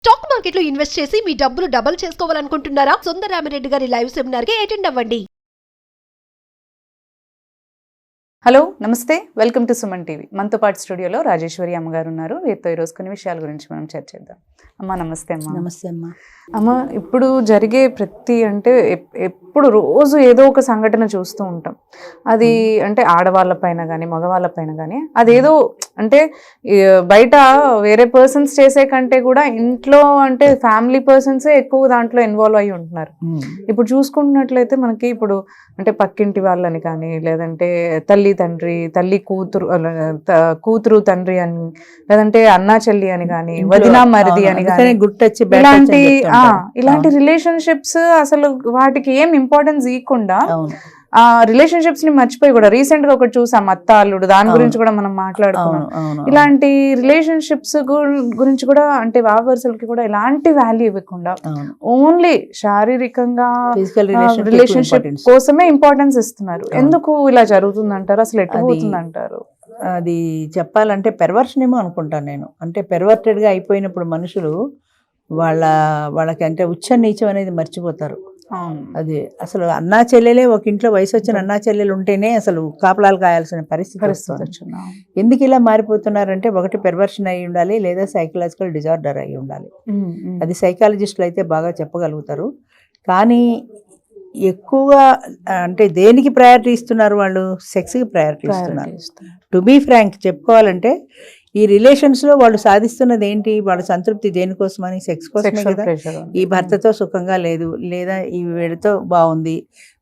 Stock మార్కెట్లో invest చేసి మీ డబ్బులు డబుల్ చేసుకోవాలనుకుంటున్నారా? సుందరరామిరెడ్డి గారి లైవ్ సెమినార్ కి అటెండ్ అవ్వండి. హలో నమస్తే, వెల్కమ్ టు సుమన్ టీవీ. మనతో పాటు స్టూడియోలో రాజేశ్వరి అమ్మగారు ఉన్నారు. వీరితో ఈరోజు కొన్ని విషయాల గురించి మనం చర్చిద్దాం. అమ్మ నమస్తే. అమ్మ నమస్తే అమ్మ. అమ్మ, ఇప్పుడు జరిగే ప్రతి ఎప్పుడు రోజు ఏదో ఒక సంఘటన చూస్తూ ఉంటాం. అది అంటే ఆడవాళ్ళ పైన కానీ మగవాళ్ళ పైన కానీ అదేదో అంటే బయట వేరే పర్సన్స్ చేసే కంటే కూడా ఇంట్లో అంటే ఫ్యామిలీ పర్సన్సే ఎక్కువ దాంట్లో ఇన్వాల్వ్ అయి ఉంటున్నారు. ఇప్పుడు చూసుకుంటున్నట్లయితే మనకి ఇప్పుడు అంటే పక్కింటి వాళ్ళని కానీ లేదంటే తల్లి కూతురు తండ్రి అని లేదంటే అన్నా చెల్లి అని కానీ వదినా మరిది అని కానీ గుర్తొచ్చి ఇలాంటి రిలేషన్షిప్స్ అసలు వాటికి ఏం ఇంపార్టెన్స్ ఇవ్వకుండా ఆ రిలేషన్షిప్స్ ని మర్చిపోయి కూడా రీసెంట్ గా ఒకటి చూసాం, అత్త అల్లుడు, దాని గురించి కూడా మనం మాట్లాడుకున్నాం. ఇలాంటి రిలేషన్షిప్స్ గురించి కూడా అంటే వావర్సలకి కూడా ఎలాంటి వాల్యూ ఇవ్వకుండా ఓన్లీ శారీరకంగా రిలేషన్షిప్ కోసమే ఇంపార్టెన్స్ ఇస్తున్నారు. ఎందుకు ఇలా జరుగుతుంది అంటారు? అసలు ఎట్లా పోతుంది అంటారు? అది చెప్పాలంటే పెర్వర్షన్ ఏమో అనుకుంటాను నేను. అంటే పెర్వర్టెడ్ గా అయిపోయినప్పుడు మనుషులు వాళ్ళకి అంటే ఉచ్చ నీచం అనేది మర్చిపోతారు. అది అసలు అన్నా చెల్లెలే ఒక ఇంట్లో వయసు వచ్చిన అన్నా చెల్లెలు ఉంటేనే అసలు కాపలాలు కాయాల్సిన పరిస్థితి వస్తుంది. ఎందుకు ఇలా మారిపోతున్నారంటే ఒకటి పెర్వర్షన్ అయి ఉండాలి, లేదా సైకలాజికల్ డిజార్డర్ అయి ఉండాలి. అది సైకాలజిస్టులు అయితే బాగా చెప్పగలుగుతారు. కానీ ఎక్కువగా అంటే దేనికి ప్రయారిటీ ఇస్తున్నారు వాళ్ళు? సెక్స్కి ప్రయారిటీ ఇస్తున్నారు. టు బీ ఫ్రాంక్ చెప్పుకోవాలంటే ఈ రిలేషన్స్లో వాళ్ళు సాధిస్తున్నది ఏంటి? వాళ్ళ సంతృప్తి దేనికోసమని? సెక్స్ కోసమే కదా. ఈ భర్తతో సుఖంగా లేదు, లేదా ఈ వీళ్ళతో బాగుంది,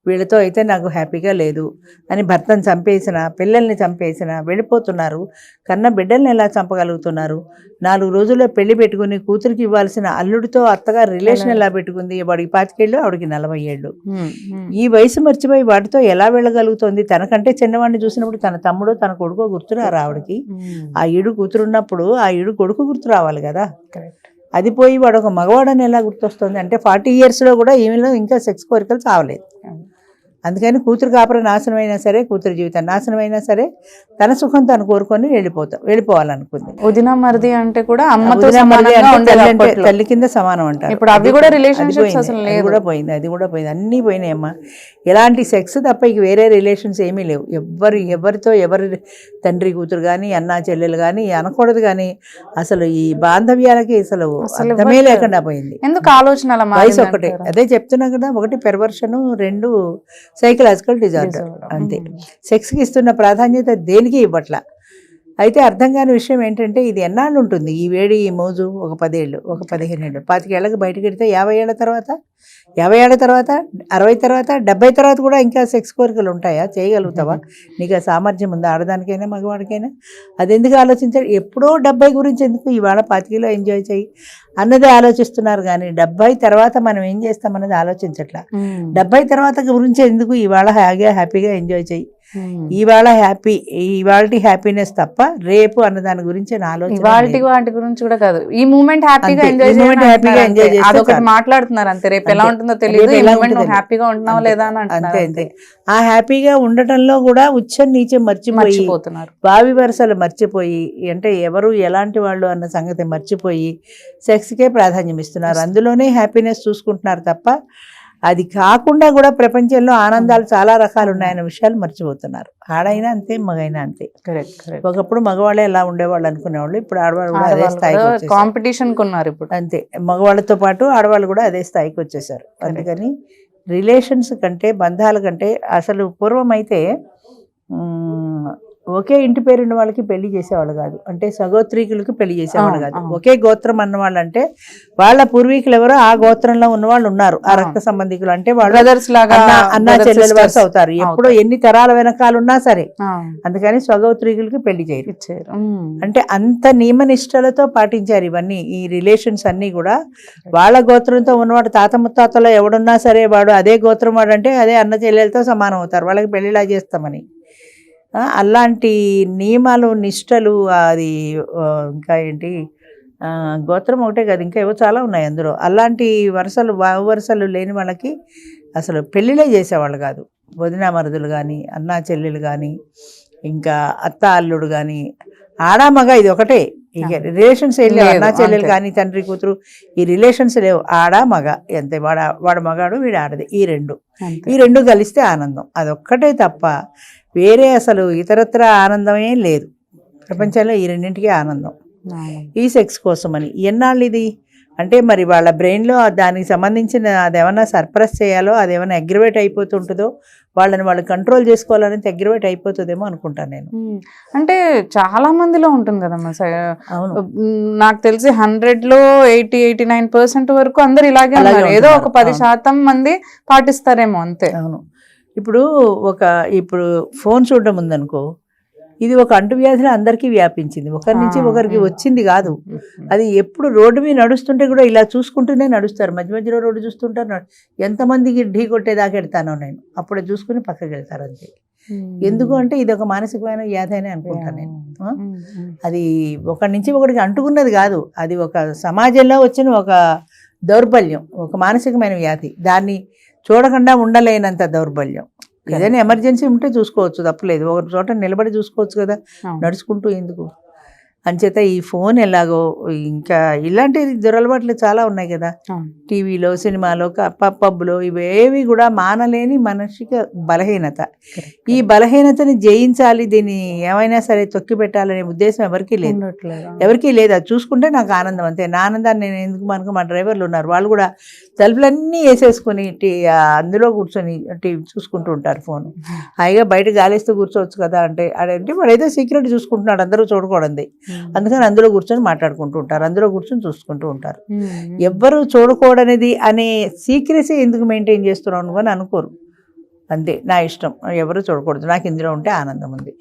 వీళ్ళతో అయితే నాకు హ్యాపీగా లేదు అని భర్తను చంపేసిన, పిల్లల్ని చంపేసిన వెళ్ళిపోతున్నారు. కన్న బిడ్డల్ని ఎలా చంపగలుగుతున్నారు? 4 రోజుల్లో పెళ్లి పెట్టుకుని కూతురికి ఇవ్వాల్సిన అల్లుడితో అత్తగారు రిలేషన్ ఎలా పెట్టుకుంది? వాడికి 25 ఏళ్ళు, ఆవిడికి 40 ఏళ్ళు. ఈ వయసు మర్చిపోయి వాటితో ఎలా వెళ్ళగలుగుతుంది? తనకంటే చిన్నవాడిని చూసినప్పుడు తన తమ్ముడు తన కొడుకో గుర్తురారు ఆవిడకి. ఆ ఈడు కూతురున్నప్పుడు ఆ ఈడు కొడుకు గుర్తు రావాలి కదా. అది పోయి వాడు ఒక మగవాడని ఎలా గుర్తొస్తుంది? అంటే 40 ఇయర్స్లో కూడా ఈమెలో ఇంకా సెక్స్ కోరికలు చావలేదు. అందుకని కూతురు కాపురం నాశనం అయినా సరే, కూతురు జీవితం నాశనం అయినా సరే తన సుఖం తను కోరుకొని వెళ్ళిపోవాలనుకుంది. వదినా మరిది అంటే కూడా అమ్మతో తల్లి కింద సమానం అంటారు. ఇప్పుడు అవి కూడా రిలేషన్షిప్స్ అసలు లేదు. అది కూడా పోయింది. అన్నీ పోయినాయి అమ్మా. ఎలాంటి సెక్స్ తప్ప ఇక వేరే రిలేషన్స్ ఏమీ లేవు. ఎవరితో ఎవరి తండ్రి కూతురు కానీ అన్నా చెల్లెలు కానీ అనకూడదు. కానీ అసలు ఈ బాంధవ్యాలకి అసలు అర్థమే లేకుండా పోయింది. ఎందుకు ఆలోచన వయసు ఒకటే. అదే చెప్తున్నా కదా, ఒకటి పెర్వర్షన్, 2 సైకలాజికల్ డిజార్డర్. అంతే. సెక్స్కి ఇస్తున్న ప్రాధాన్యత దేనికి ఇవ్వట్లా. అయితే అర్థం కాని విషయం ఏంటంటే ఇది ఎన్నాళ్ళు ఉంటుంది ఈ వేడి, ఈ మోజు? ఒక 10 ఏళ్ళు, ఒక 15 ఏళ్ళు, 25 ఏళ్ళకి బయటకు వెడితే 50 ఏళ్ళ తర్వాత, 50 ఏళ్ళ తర్వాత, 60 తర్వాత, 70 తర్వాత కూడా ఇంకా సెక్స్ కోరికలు ఉంటాయా? చేయగలుగుతావా? నీకు ఆ సామర్థ్యం ఉందా? ఆడదానికైనా మగవాడికైనా. అది ఎందుకు ఆలోచించారు? ఎప్పుడో 70 గురించి ఎందుకు? ఇవాళ 25లో ఎంజాయ్ చేయి అన్నదే ఆలోచిస్తున్నారు. కానీ 70 తర్వాత మనం ఏం చేస్తామన్నది ఆలోచించట్లా. 70 తర్వాత గురించి ఎందుకు? ఇవాళ హ్యాపీగా ఎంజాయ్ చేయి. ఇవాళ హ్యాపీనెస్ తప్ప రేపు అన్న దాని గురించి వాటి గురించి కూడా కాదు. ఈ మూమెంట్ హ్యాపీగా ఎంజాయ్ చేసి మాట్లాడుతున్నారు అంతే. రేపు ఎలా ఉంటుందో తెలియదు, హ్యాపీగా ఉంటున్నావా లేదా అని అంతే. ఆ హ్యాపీగా ఉండటంలో కూడా ఉచ్చం నీచం మర్చిపోతున్నారు. భావి వరుసలు మర్చిపోయి, అంటే ఎవరు ఎలాంటి వాళ్ళు అన్న సంగతి మర్చిపోయి సెక్స్కే ప్రాధాన్యం ఇస్తున్నారు. అందులోనే హ్యాపీనెస్ చూసుకుంటున్నారు తప్ప అది కాకుండా కూడా ప్రపంచంలో ఆనందాలు చాలా రకాలు ఉన్నాయన్న విషయాలు మర్చిపోతున్నారు. ఆడైనా అంతే, మగైనా అంతే. ఒకప్పుడు మగవాళ్ళే ఎలా ఉండేవాళ్ళు అనుకునేవాళ్ళు, ఇప్పుడు ఆడవాళ్ళు కూడా అదే స్థాయికి కాంపిటీషన్ కొన్నారు ఇప్పుడు. అంతే. మగవాళ్ళతో పాటు ఆడవాళ్ళు కూడా అదే స్థాయికి వచ్చేసారు. అందుకని రిలేషన్స్ కంటే, బంధాల కంటే అసలు పూర్వం అయితే ఒకే ఇంటి పేరున్న వాళ్ళకి పెళ్లి చేసేవాళ్ళు కాదు. అంటే సగోత్రీకులకి పెళ్లి చేసేవాళ్ళు కాదు. ఒకే గోత్రం అన్నవాళ్ళు అంటే వాళ్ళ పూర్వీకులు ఎవరో ఆ గోత్రంలో ఉన్నవాళ్ళు ఉన్నారు, ఆ రక్త సంబంధికులు. అంటే వాళ్ళు అన్నా చెల్లెలు వరుస అవుతారు. ఎప్పుడో ఎన్ని తరాల వెనకాలన్నా సరే. అందుకని స్వగోత్రీకులకి పెళ్లి చేయరు. అంటే అంత నియమనిష్టలతో పాటించారు ఇవన్నీ. ఈ రిలేషన్స్ అన్నీ కూడా వాళ్ళ గోత్రంతో ఉన్నవాడు తాత ముత్తాతలో ఎవడున్నా సరే వాడు అదే గోత్రం వాడు అంటే అదే అన్న చెల్లెలతో సమానం అవుతారు. వాళ్ళకి పెళ్లిలా చేస్తామని అలాంటి నియమాలు, నిష్టలు, అది ఇంకా ఏంటి గోత్రం ఒకటే కాదు, ఇంకా ఏవో చాలా ఉన్నాయి అందులో. అలాంటి వరుసలు లేని వాళ్ళకి అసలు పెళ్ళిళ్ళే చేసేవాళ్ళు కాదు. వదినా మరుదులు కానీ, అన్నా చెల్లెలు కానీ, ఇంకా అత్త అల్లుడు కానీ, ఆడా మగ ఇది ఒకటే. ఇక రిలేషన్స్ ఏం లేవు, లేదు, అన్నా చెల్లెలు అంతే. కానీ తండ్రి కూతురు ఈ రిలేషన్స్ లేవు, ఆడ మగ అంతే, వాడు మగాడు వీడు ఆడది, ఈ రెండు కలిస్తే ఆనందం, అదొక్కటే తప్ప వేరే అసలు ఇతరత్ర ఆనందమే లేదు ప్రపంచంలో. ఈ రెండింటికి ఆనందం ఈ సెక్స్ కోసమని. ఎన్నాళ్ళు ఇది అంటే మరి వాళ్ళ బ్రెయిన్లో దానికి సంబంధించిన అదేమన్నా సర్ప్రెస్ చేయాలో, అదేమన్నా అగ్రివేట్ అయిపోతుంటుందో, వాళ్ళని వాళ్ళు కంట్రోల్ చేసుకోవాలని అగ్రివేట్ అయిపోతుందేమో అనుకుంటాను నేను. అంటే చాలా మందిలో ఉంటుంది కదమ్మా. అవును, నాకు తెలిసి 100లో 80-89% వరకు అందరు ఇలాగే ఉన్నారు. ఏదో ఒక 10% మంది పాటిస్తారేమో అంతే. అవును. ఇప్పుడు ఫోన్ చూడడం ఉందనుకో, ఇది ఒక అంటువ్యాధిలో అందరికీ వ్యాపించింది, ఒకరి నుంచి ఒకరికి వచ్చింది కాదు. అది ఎప్పుడు రోడ్డు మీద నడుస్తుంటే కూడా ఇలా చూసుకుంటూనే నడుస్తారు, మధ్య మధ్యలో రోడ్డు చూస్తుంటారు. ఎంతమందికి ఢీ కొట్టేదాకా వెళ్తానో నేను, అప్పుడే చూసుకుని పక్కకి వెళ్తారు అంతే. ఎందుకు అంటే ఇది ఒక మానసికమైన వ్యాధి అని అనుకుంటాను నేను. అది ఒకరి నుంచి ఒకరికి అంటుకున్నది కాదు, అది ఒక సమాజంలో వచ్చిన ఒక దౌర్బల్యం, ఒక మానసికమైన వ్యాధి. దాన్ని చూడకుండా ఉండలేనంత దౌర్బల్యం. ఏదైనా ఎమర్జెన్సీ ఉంటే చూసుకోవచ్చు, తప్పలేదు, ఒక చోట నిలబడి చూసుకోవచ్చు కదా, నడుచుకుంటూ ఎందుకు. అంచేత ఈ ఫోన్ ఎలాగో ఇంకా ఇలాంటి దురలవాట్లు చాలా ఉన్నాయి కదా, టీవీలో, సినిమాలో, పబ్లో, ఇవేవి కూడా మానలేని మానసిక బలహీనత. ఈ బలహీనతని జయించాలి, దీన్ని ఏమైనా సరే తొక్కి పెట్టాలనే ఉద్దేశం ఎవరికీ లేదు. అది చూసుకుంటే నాకు ఆనందం అంతే. నా ఆనందాన్ని నేను ఎందుకు మనకు, మా డ్రైవర్లు ఉన్నారు, వాళ్ళు కూడా తలుపులన్నీ వేసేసుకుని అందులో కూర్చొని టీవీ చూసుకుంటూ ఉంటారు, ఫోన్ హాయిగా బయట గాలిస్తూ కూర్చోవచ్చు కదా అంటే, అదేంటి వాడైతే సీక్రెట్ చూసుకుంటున్నాడు, అందరూ చూడకూడదు, అందుకని అందులో కూర్చొని మాట్లాడుకుంటూ ఉంటారు, అందులో కూర్చొని చూసుకుంటూ ఉంటారు. ఎవ్వరు చూడకూడనిది అనే సీక్రెసీ ఎందుకు మెయింటైన్ చేస్తున్నాను అని అనుకోరు, అంతే. నా ఇష్టం, ఎవరు చూడకూడదు, నాకు ఇందులో ఉంటే ఆనందం ఉంది,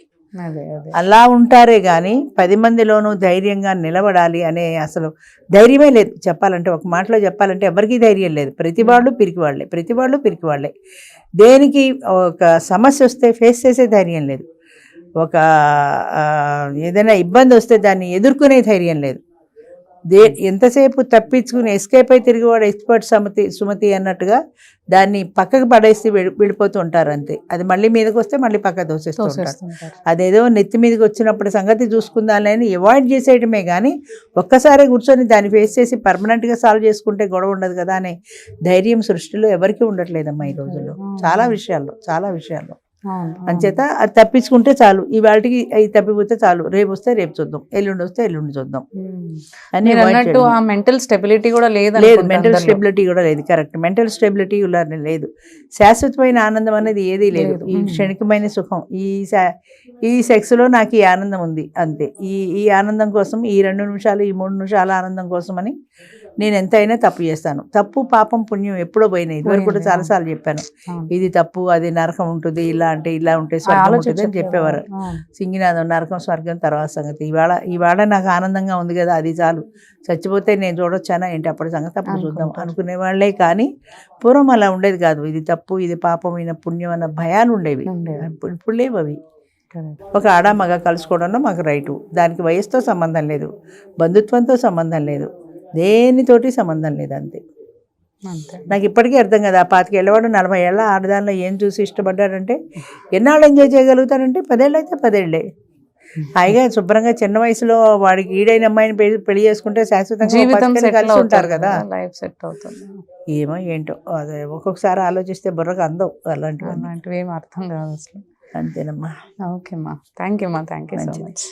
అలా ఉంటారే కానీ 10 మందిలోనూ ధైర్యంగా నిలబడాలి అనే అసలు ధైర్యమే లేదు. చెప్పాలంటే ఒక మాటలో చెప్పాలంటే ఎవరికీ ధైర్యం లేదు. ప్రతి వాళ్ళు పిరికి వాళ్ళే. దేనికి ఒక సమస్య వస్తే ఫేస్ చేసే ధైర్యం లేదు, ఒక ఏదైనా ఇబ్బంది వస్తే దాన్ని ఎదుర్కొనే ధైర్యం లేదు. ఎంతసేపు తప్పించుకుని ఎస్కేప్ అయి తిరిగివాడు ఎక్స్పర్ట్ సుమతి అన్నట్టుగా దాన్ని పక్కకు పడేసి వెళ్ళిపోతూ ఉంటారు అంతే. అది మళ్ళీ మీదకి వస్తే మళ్ళీ పక్క దోసేస్తూ ఉంటారు. అదేదో నెత్తి మీదకి వచ్చినప్పుడు సంగతి చూసుకుందాలని అవాయిడ్ చేసేయటమే కానీ ఒక్కసారి కూర్చొని దాన్ని ఫేస్ చేసి పర్మనెంట్గా సాల్వ్ చేసుకుంటే గొడవ ఉండదు కదా అనే ధైర్యం సృష్టిలో ఎవరికీ ఉండట్లేదమ్మా ఈ రోజుల్లో, చాలా విషయాల్లో. అంచేత అది తప్పించుకుంటే చాలు, ఇవాళకి అవి తప్పిపోతే చాలు, రేపు వస్తే రేపు చూద్దాం, ఎల్లుండి వస్తే ఎల్లుండి చూద్దాం అని. మెంటల్ స్టెబిలిటీ కూడా లేదు, మెంటల్ స్టెబిలిటీ కూడా లేదు, కరెక్ట్. మెంటల్ స్టెబిలిటీ లేదు, శాశ్వతమైన ఆనందం అనేది ఏదీ లేదు. ఈ క్షణికమైన సుఖం, ఈ సెక్స్లో నాకు ఈ ఆనందం ఉంది అంతే. ఈ ఆనందం కోసం, ఈ 2 నిమిషాలు, ఈ 3 నిమిషాల ఆనందం కోసం అని నేను ఎంతైనా తప్పు చేస్తాను. తప్పు, పాపం, పుణ్యం ఎప్పుడో పోయినాయి. ఇదివరకు కూడా చాలాసార్లు చెప్పాను, ఇది తప్పు, అది నరకం ఉంటుంది, ఇలా ఉంటే స్వర్గం ఉంటుంది అని చెప్పేవారు. సింగినాథం, నరకం, స్వర్గం తర్వాత సంగతి. ఇవాళ నాకు ఆనందంగా ఉంది కదా, అది చాలు. చచ్చిపోతే నేను చూడొచ్చానా ఏంటి, అప్పటి సంగతి అప్పుడు చూద్దాం అనుకునే వాళ్ళే కానీ పూర్వం అలా ఉండేది కాదు. ఇది తప్పు, ఇది పాపం, ఈయన పుణ్యం అన్న భయాలు ఉండేవి, ఇప్పుడు లేవు అవి. ఒక ఆడ మగ కలుసుకోవడంలో మాకు రైటు, దానికి వయసుతో సంబంధం లేదు, బంధుత్వంతో సంబంధం లేదు, దేనితోటి సంబంధం లేదు అంతే. నాకు ఇప్పటికీ అర్థం కదా, 25 ఏళ్ళవాడు 40 ఏళ్ళ ఆడదానిలో ఏం చూసి ఇష్టపడ్డాడంటే ఎన్నాళ్ళు ఎంజాయ్ చేయగలుగుతాడంటే 10 ఏళ్ళు అయితే 10 ఏళ్ళే హాయిగా శుభ్రంగా చిన్న వయసులో వాడికి ఈడైన అమ్మాయిని పెళ్లి చేసుకుంటే శాశ్వతంగా కలిసి ఉంటారు కదా, లైఫ్ సెట్ అవుతుంది. ఏమో ఏంటో అదే ఒక్కొక్కసారి ఆలోచిస్తే బుర్రకు అందవు అలాంటివి ఏం అర్థం కాదు అసలు. అంతేనమ్మా. ఓకేమ్మా, థ్యాంక్ యూ సో మచ్.